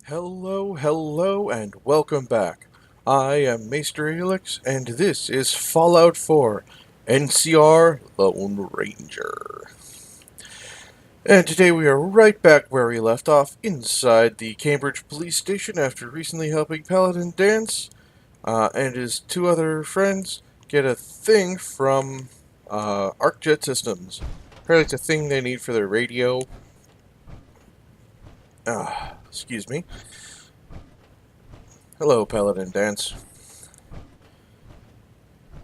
Hello, hello, and welcome back. I am Maester Aelix, and this is Fallout 4 NCR Lone Ranger. And today we are right back where we left off, inside the Cambridge police station after recently helping Paladin Dance and his two other friends get a thing from ArcJet Systems. Apparently it's a thing they need for their radio. Excuse me. Hello, Paladin Dance.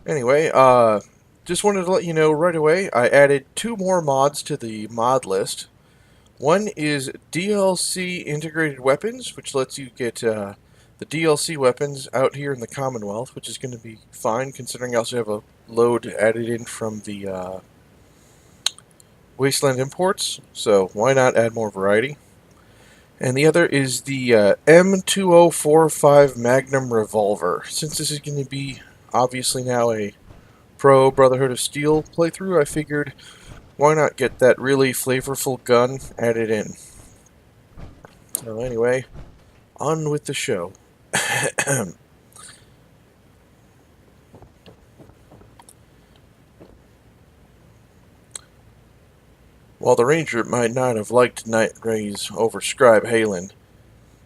Anyway, just wanted to let you know right away, I added two more mods to the mod list. One is DLC Integrated Weapons, which lets you get the DLC weapons out here in the Commonwealth, which is going to be fine, considering I also have a load added in from the Wasteland Imports, so why not add more variety? And the other is the M2045 Magnum Revolver. Since this is going to be obviously now a Pro Brotherhood of Steel playthrough, I figured why not get that really flavorful gun added in. So anyway, on with the show. While the Ranger might not have liked Night Ray's overscribe Halen,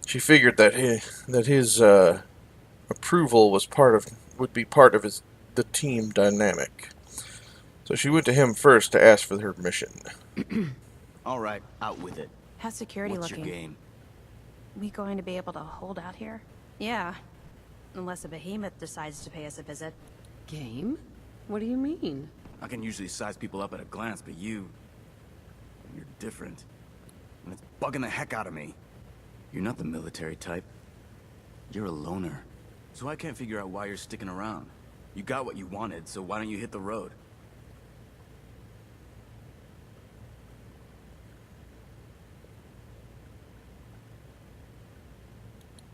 she figured that his approval would be part of the team dynamic. So she went to him first to ask for her permission. All right, out with it. How's security What's looking? your game? We going to be able to hold out here? Yeah. Unless a behemoth decides to pay us a visit. Game? What do you mean? I can usually size people up at a glance, but you're different. And it's bugging the heck out of me. You're not the military type. You're a loner. So I can't figure out why you're sticking around. You got what you wanted, so why don't you hit the road?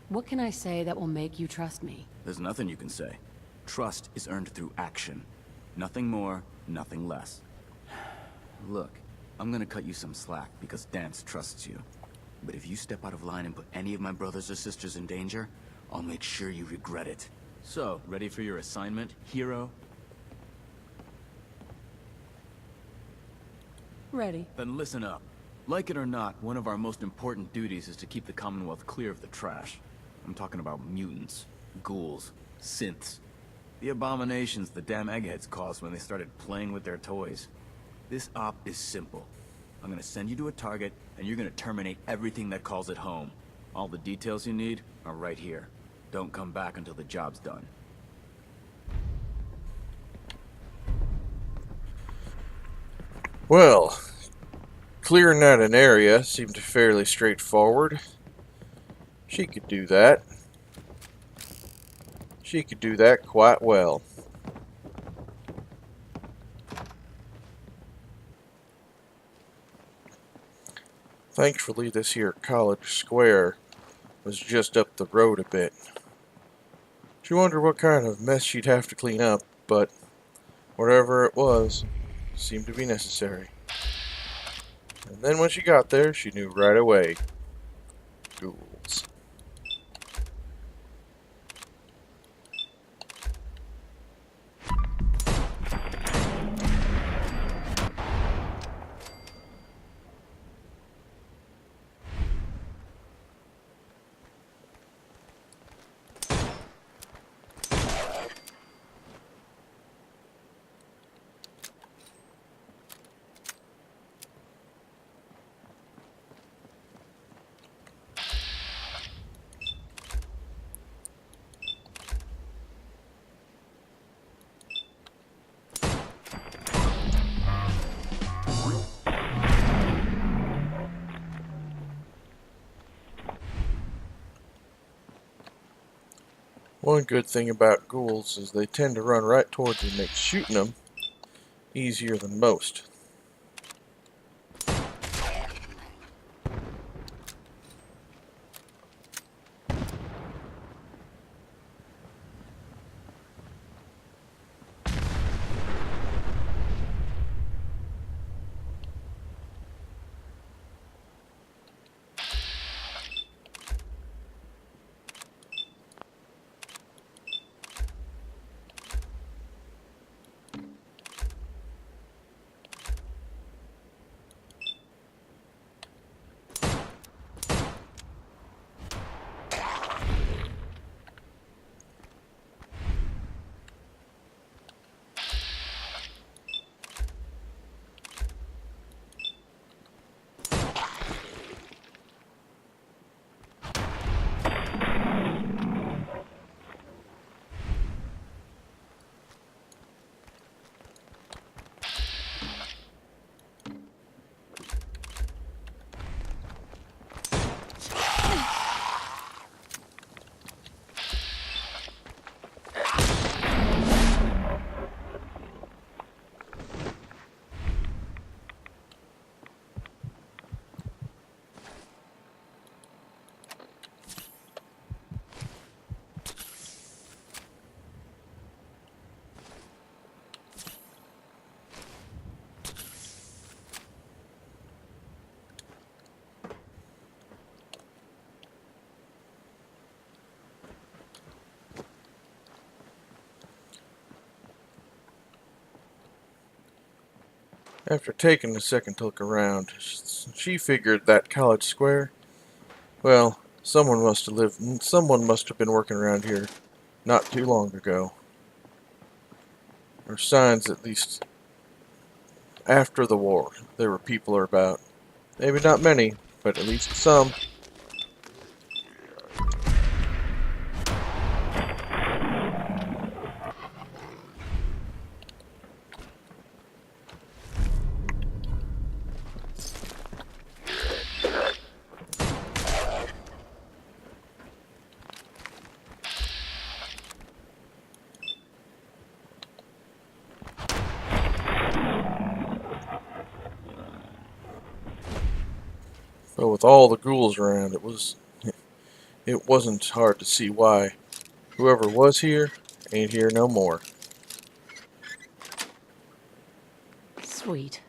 What can I say that will make you trust me? There's nothing you can say. Trust is earned through action. Nothing more, nothing less. Look, I'm gonna cut you some slack because Dance trusts you. But if you step out of line and put any of my brothers or sisters in danger, I'll make sure you regret it. So, ready for your assignment, hero? Ready. Then listen up. Like it or not, one of our most important duties is to keep the Commonwealth clear of the trash. I'm talking about mutants, ghouls, synths. The abominations the damn eggheads caused when they started playing with their toys. This op is simple. I'm gonna send you to a target, and you're gonna terminate everything that calls it home. All the details you need are right here. Don't come back until the job's done. Well, clearing out an area seemed fairly straightforward. She could do that. She could do that quite well. Thankfully, this here college square was just up the road a bit. She wondered what kind of mess she'd have to clean up, but whatever it was, seemed to be necessary. And then when she got there, she knew right away. Ghouls. One good thing about ghouls is they tend to run right towards you and make shooting them easier than most. After taking a second to look around, she figured that college square, well, someone must have been working around here not too long ago. Or signs, at least after the war, there were people about. Maybe not many, but at least some. But with all the ghouls around, it wasn't hard to see why. Whoever was here ain't here no more. Sweet.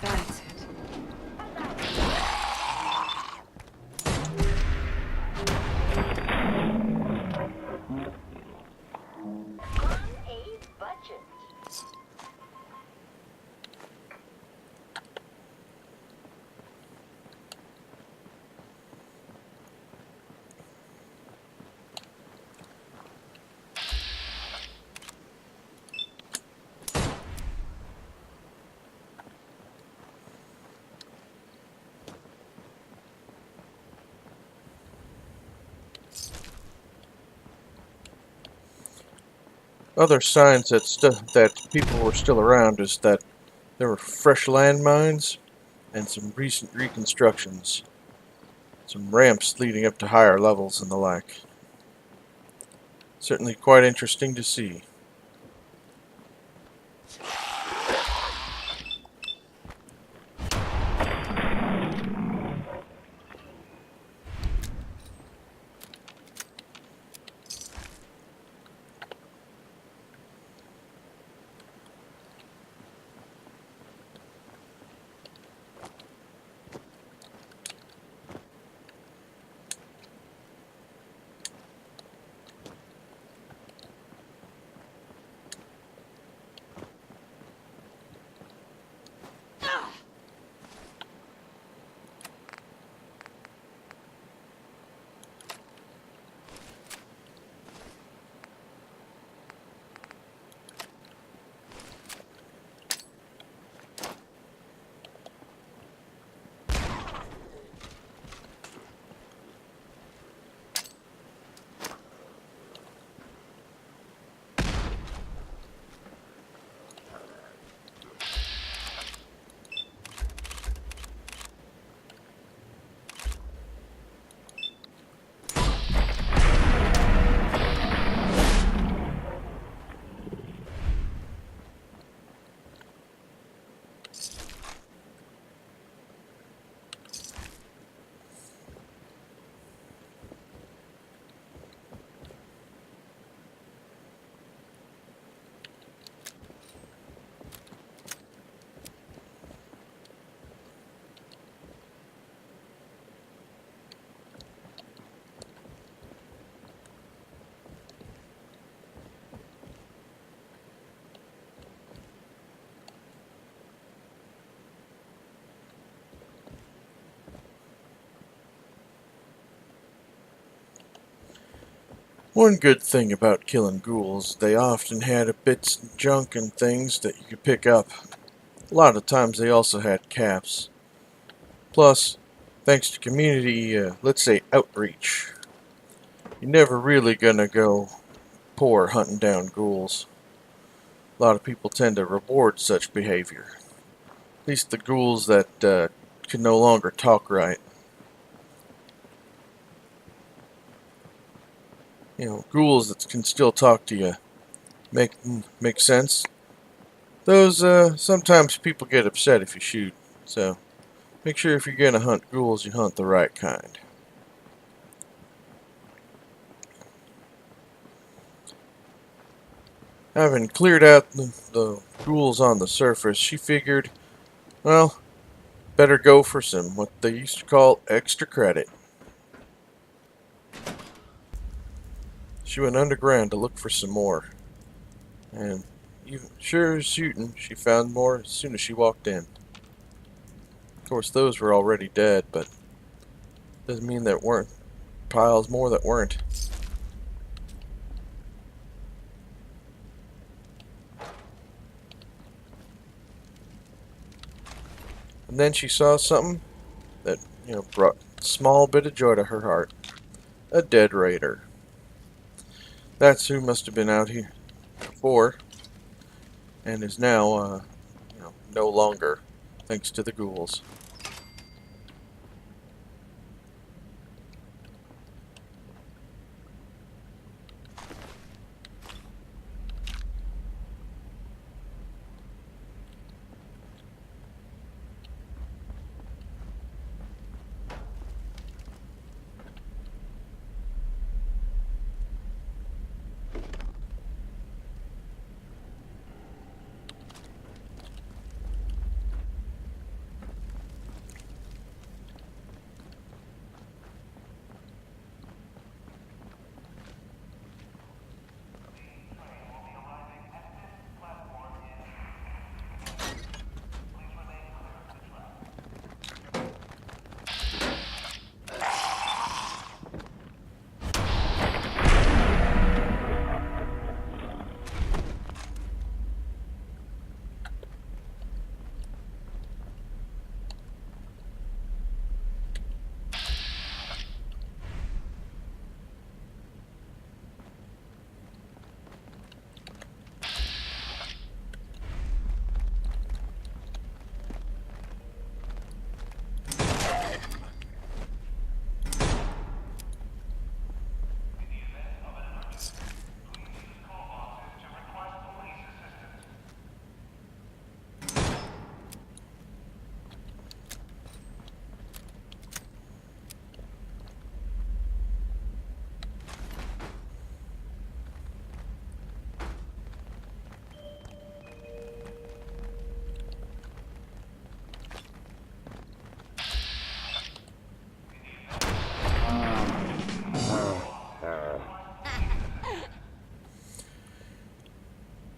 That's it. Other signs that people were still around is that there were fresh landmines and some recent reconstructions. Some ramps leading up to higher levels and the like. Certainly quite interesting to see. One good thing about killing ghouls, they often had bits and junk and things that you could pick up. A lot of times they also had caps. Plus, thanks to community, let's say outreach, you're never really gonna go poor hunting down ghouls. A lot of people tend to reward such behavior. At least the ghouls that can no longer talk right. You know, ghouls that can still talk to you. Make sense? Those, sometimes people get upset if you shoot, so make sure if you're gonna hunt ghouls, you hunt the right kind. Having cleared out the ghouls on the surface, she figured, well, better go for some, what they used to call extra credit. She went underground to look for some more, and even sure as shooting, she found more as soon as she walked in. Of course, those were already dead, but doesn't mean there weren't piles more that weren't. And then she saw something that, brought a small bit of joy to her heart. A dead raider. That's who must have been out here before, and is now, no longer, thanks to the ghouls.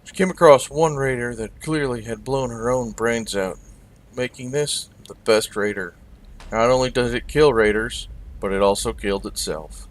She came across one raider that clearly had blown her own brains out, making this the best raider. Not only does it kill raiders, but it also killed itself.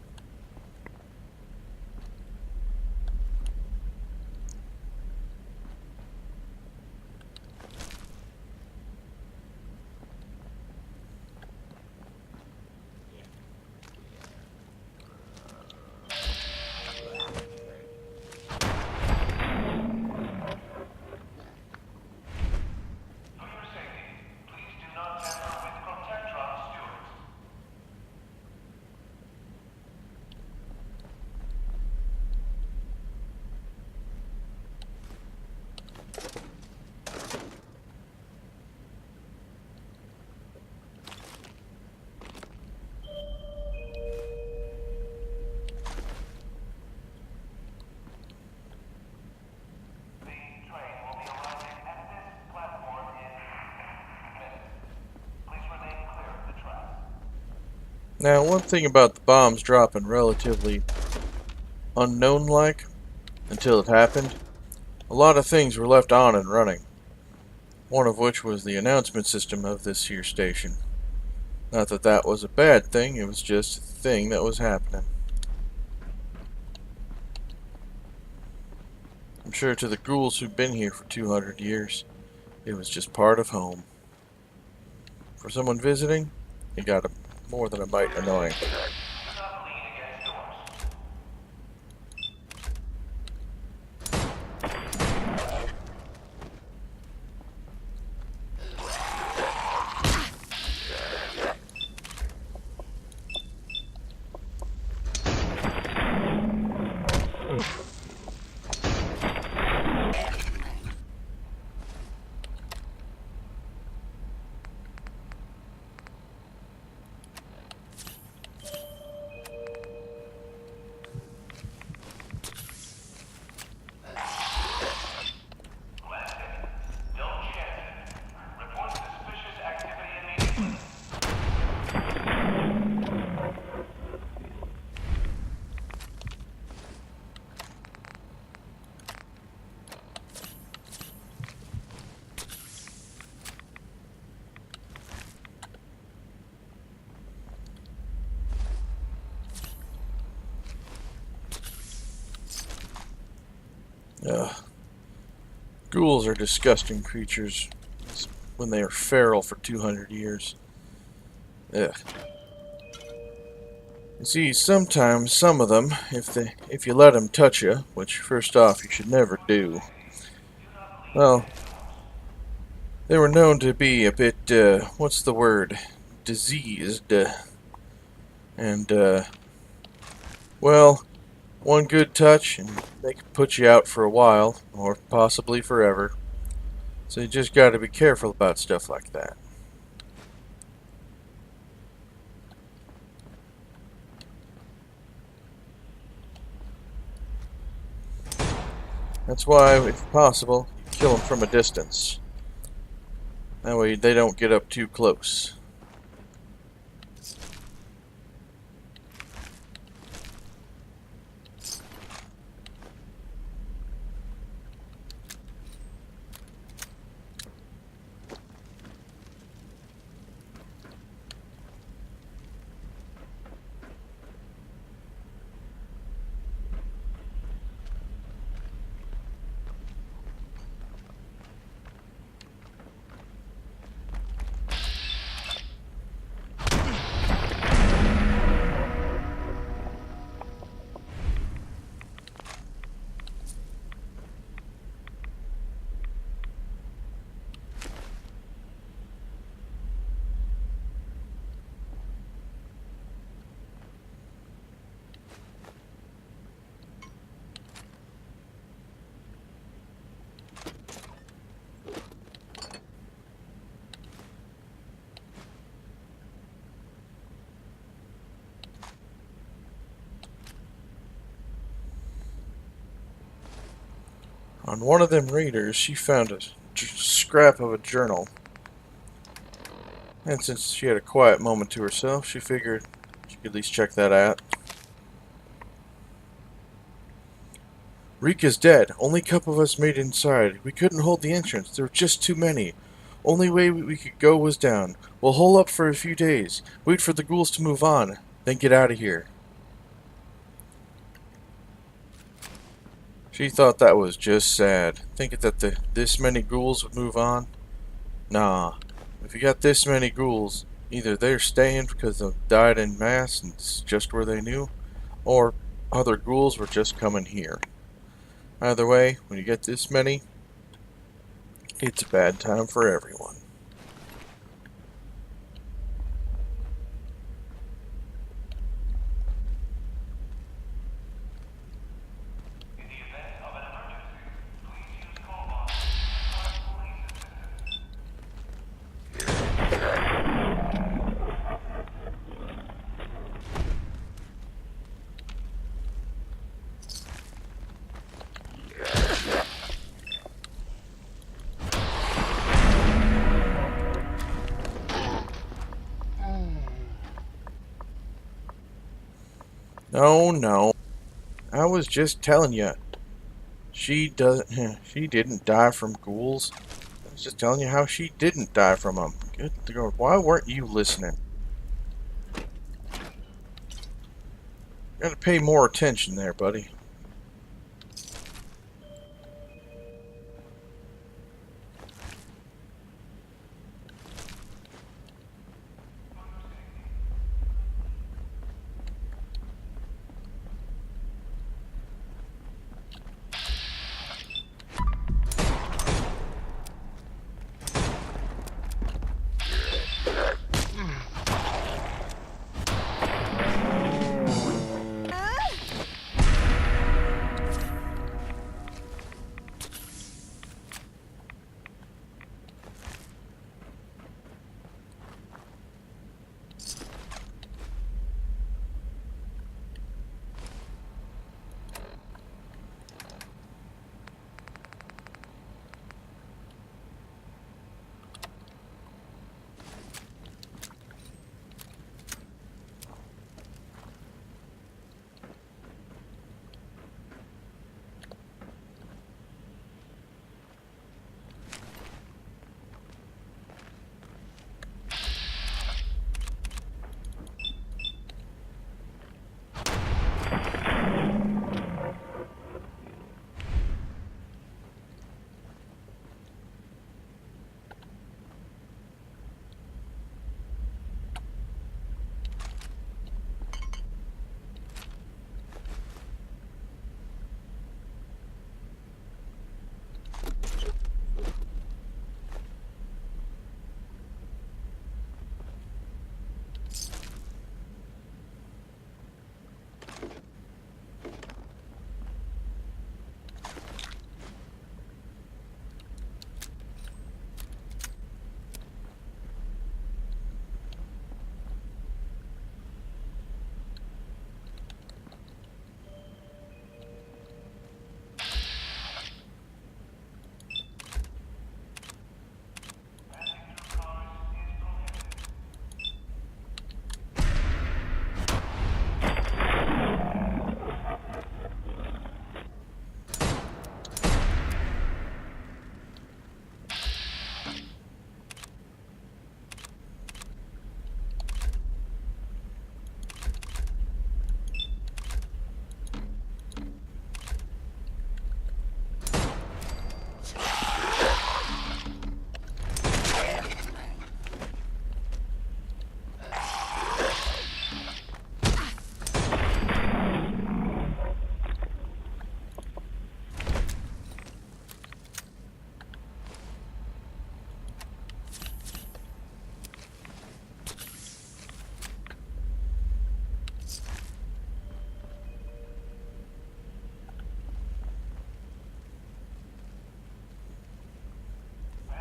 Now, one thing about the bombs dropping relatively unknown-like until it happened, a lot of things were left on and running. One of which was the announcement system of this here station. Not that that was a bad thing, it was just a thing that was happening. I'm sure to the ghouls who've been here for 200 years, it was just part of home. For someone visiting, it got more than a mite annoying. Ugh. Ghouls are disgusting creatures when they are feral for 200 years. Ugh. You see, sometimes some of them, if you let them touch you, which first off you should never do, well, they were known to be a bit, what's the word, diseased, and, well, one good touch and they can put you out for a while, or possibly forever. So you just gotta be careful about stuff like that. That's why, if possible, you kill them from a distance. That way they don't get up too close. On one of them raiders, she found a scrap of a journal. And since she had a quiet moment to herself, she figured she could at least check that out. Rika's dead. Only couple of us made it inside. We couldn't hold the entrance. There were just too many. Only way we could go was down. We'll hole up for a few days. Wait for the ghouls to move on. Then get out of here. She thought that was just sad. Thinking that this many ghouls would move on? Nah. If you got this many ghouls, either they're staying because they've died en masse and it's just where they knew, or other ghouls were just coming here. Either way, when you get this many, it's a bad time for everyone. No, no. I was just telling you. She didn't die from ghouls. I was just telling you how she didn't die from them. Good Lord, why weren't you listening? Gotta pay more attention there, buddy.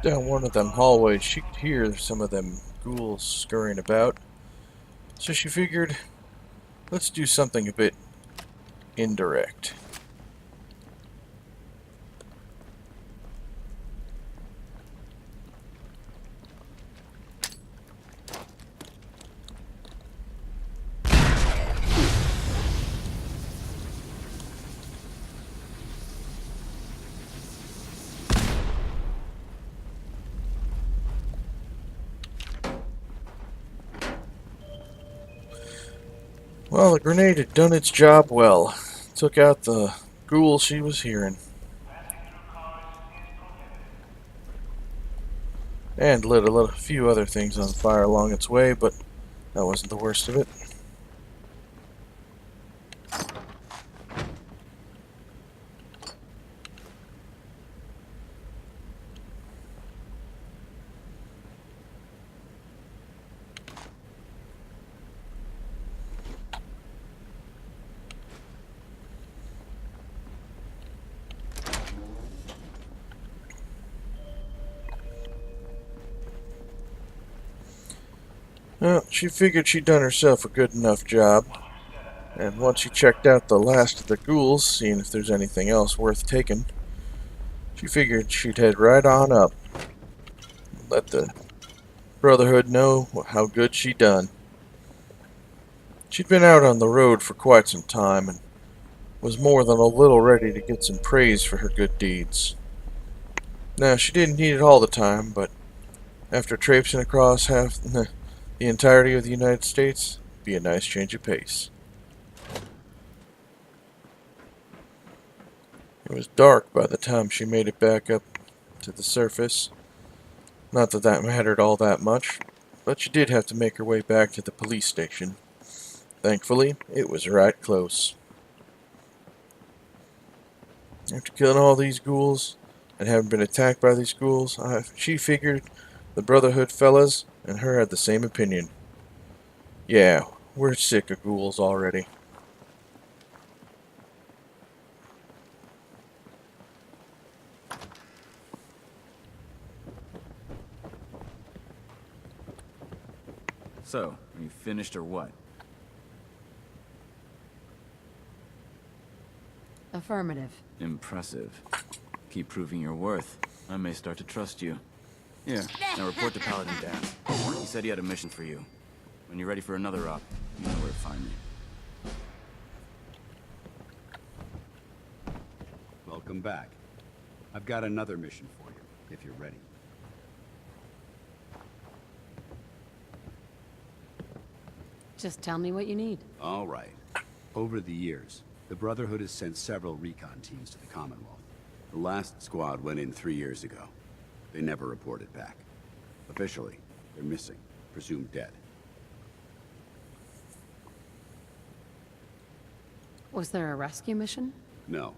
Down one of them hallways, she could hear some of them ghouls scurrying about. So she figured, let's do something a bit indirect. Well, the grenade had done its job well. Took out the ghoul she was hearing. And lit a few other things on fire along its way, but that wasn't the worst of it. Well, she figured she'd done herself a good enough job, and once she checked out the last of the ghouls, seeing if there's anything else worth taking, she figured she'd head right on up and let the Brotherhood know how good she done. She'd been out on the road for quite some time, and was more than a little ready to get some praise for her good deeds. Now, she didn't need it all the time, but after traipsing across half the entirety of the United States, it'd be a nice change of pace. It was dark by the time she made it back up to the surface. Not that that mattered all that much, but she did have to make her way back to the police station. Thankfully, it was right close. After killing all these ghouls, and having been attacked by these ghouls, she figured the Brotherhood fellas and her had the same opinion. Yeah, we're sick of ghouls already. So, are you finished or what? Affirmative. Impressive. Keep proving your worth. I may start to trust you. Here, now report to Paladin Dan. He said he had a mission for you. When you're ready for another op, you know where to find me. Welcome back. I've got another mission for you, if you're ready. Just tell me what you need. All right. Over the years, the Brotherhood has sent several recon teams to the Commonwealth. The last squad went in 3 years ago. They never reported back. Officially, they're missing, presumed dead. Was there a rescue mission? No.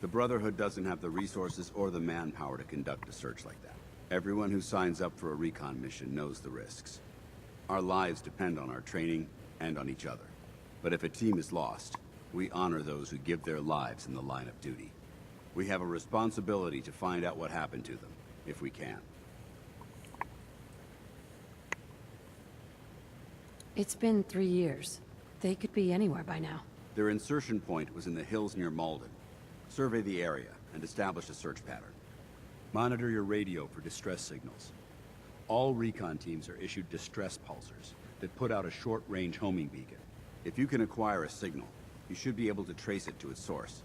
The Brotherhood doesn't have the resources or the manpower to conduct a search like that. Everyone who signs up for a recon mission knows the risks. Our lives depend on our training and on each other. But if a team is lost, we honor those who give their lives in the line of duty. We have a responsibility to find out what happened to them, if we can. It's been 3 years. They could be anywhere by now. Their insertion point was in the hills near Malden. Survey the area and establish a search pattern. Monitor your radio for distress signals. All recon teams are issued distress pulsers that put out a short-range homing beacon. If you can acquire a signal, you should be able to trace it to its source.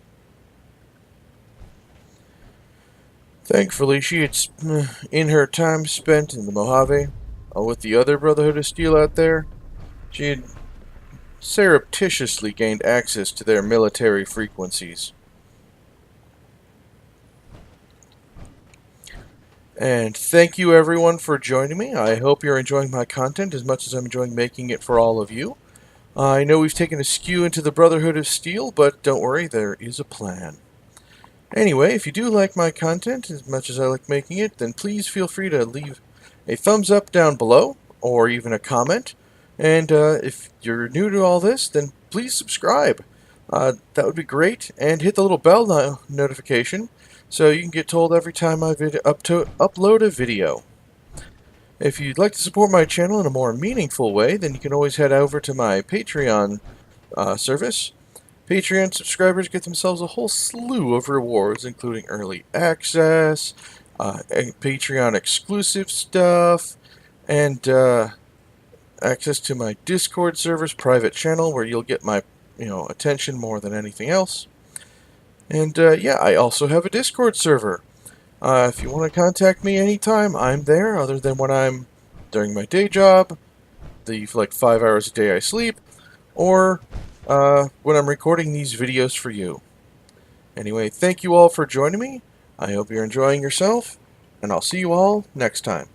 Thankfully, she had, in her time spent in the Mojave, with the other Brotherhood of Steel out there, she had surreptitiously gained access to their military frequencies. And thank you everyone for joining me. I hope you're enjoying my content as much as I'm enjoying making it for all of you. I know we've taken a skew into the Brotherhood of Steel, but don't worry, there is a plan. Anyway, if you do like my content as much as I like making it, then please feel free to leave a thumbs up down below, or even a comment. And if you're new to all this, then please subscribe. That would be great. And hit the little bell notification so you can get told every time I upload a video. If you'd like to support my channel in a more meaningful way, then you can always head over to my Patreon service. Patreon subscribers get themselves a whole slew of rewards, including early access, Patreon exclusive stuff, and access to my Discord server's private channel where you'll get my attention more than anything else. And yeah, I also have a Discord server. If you want to contact me anytime, I'm there, other than when I'm during my day job, the like 5 hours a day I sleep, or when I'm recording these videos for you. Anyway, thank you all for joining me. I hope you're enjoying yourself, and I'll see you all next time.